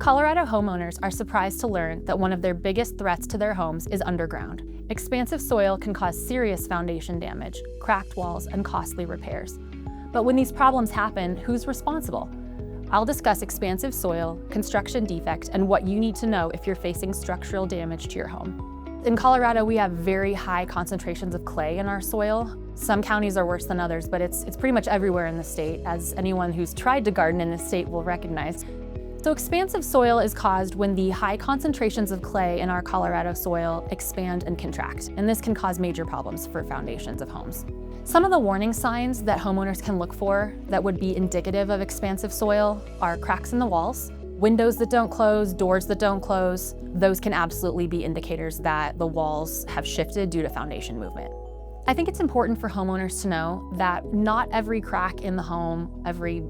Colorado homeowners are surprised to learn that one of their biggest threats to their homes is underground. Expansive soil can cause serious foundation damage, cracked walls, and costly repairs. But when these problems happen, who's responsible? I'll discuss expansive soil, construction defect, and what you need to know if you're facing structural damage to your home. In Colorado, we have very high concentrations of clay in our soil. Some counties are worse than others, but it's pretty much everywhere in the state, as anyone who's tried to garden in this state will recognize. So expansive soil is caused when the high concentrations of clay in our Colorado soil expand and contract, and this can cause major problems for foundations of homes. Some of the warning signs that homeowners can look for that would be indicative of expansive soil are cracks in the walls, windows that don't close, doors that don't close. Those can absolutely be indicators that the walls have shifted due to foundation movement. I think it's important for homeowners to know that not every crack in the home, every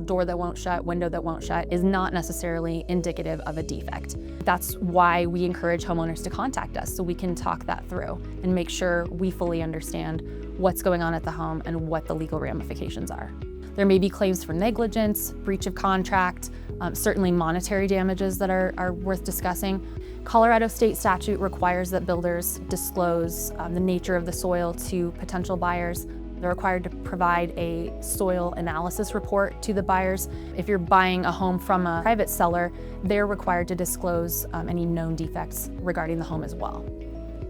door that won't shut, window that won't shut, is not necessarily indicative of a defect. That's why we encourage homeowners to contact us so we can talk that through and make sure we fully understand what's going on at the home and what the legal ramifications are. There may be claims for negligence, breach of contract, certainly monetary damages that are worth discussing. Colorado state statute requires that builders disclose the nature of the soil to potential buyers. They're required to provide a soil analysis report to the buyers. If you're buying a home from a private seller, they're required to disclose any known defects regarding the home as well.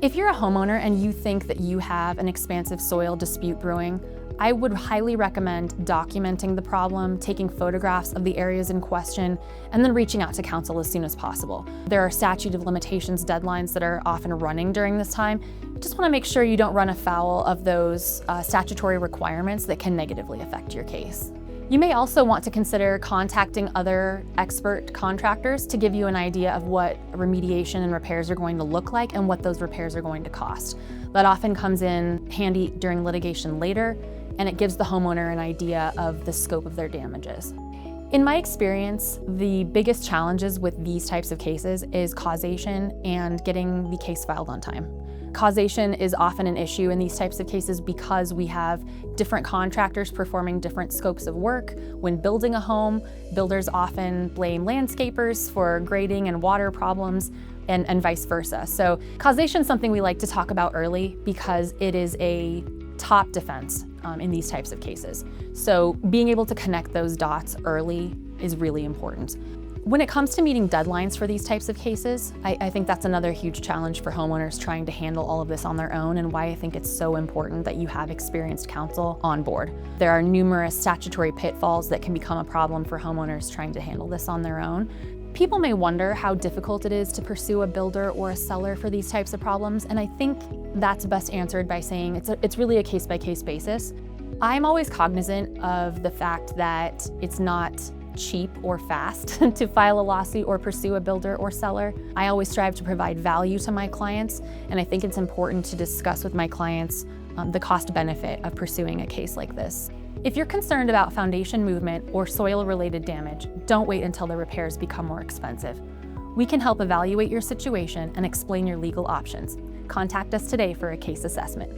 If you're a homeowner and you think that you have an expansive soil dispute brewing, I would highly recommend documenting the problem, taking photographs of the areas in question, and then reaching out to counsel as soon as possible. There are statute of limitations deadlines that are often running during this time. You just want to make sure you don't run afoul of those statutory requirements that can negatively affect your case. You may also want to consider contacting other expert contractors to give you an idea of what remediation and repairs are going to look like and what those repairs are going to cost. That often comes in handy during litigation later, and it gives the homeowner an idea of the scope of their damages. In my experience, the biggest challenges with these types of cases is causation and getting the case filed on time. Causation is often an issue in these types of cases because we have different contractors performing different scopes of work. When building a home, builders often blame landscapers for grading and water problems, and vice versa. So causation is something we like to talk about early because it is a top defense in these types of cases. So being able to connect those dots early is really important. When it comes to meeting deadlines for these types of cases, I think that's another huge challenge for homeowners trying to handle all of this on their own, and why I think it's so important that you have experienced counsel on board. There are numerous statutory pitfalls that can become a problem for homeowners trying to handle this on their own. People may wonder how difficult it is to pursue a builder or a seller for these types of problems, and I think that's best answered by saying it's really a case-by-case basis. I'm always cognizant of the fact that it's not cheap or fast to file a lawsuit or pursue a builder or seller. I always strive to provide value to my clients, and I think it's important to discuss with my clients the cost-benefit of pursuing a case like this. If you're concerned about foundation movement or soil-related damage, don't wait until the repairs become more expensive. We can help evaluate your situation and explain your legal options. Contact us today for a case assessment.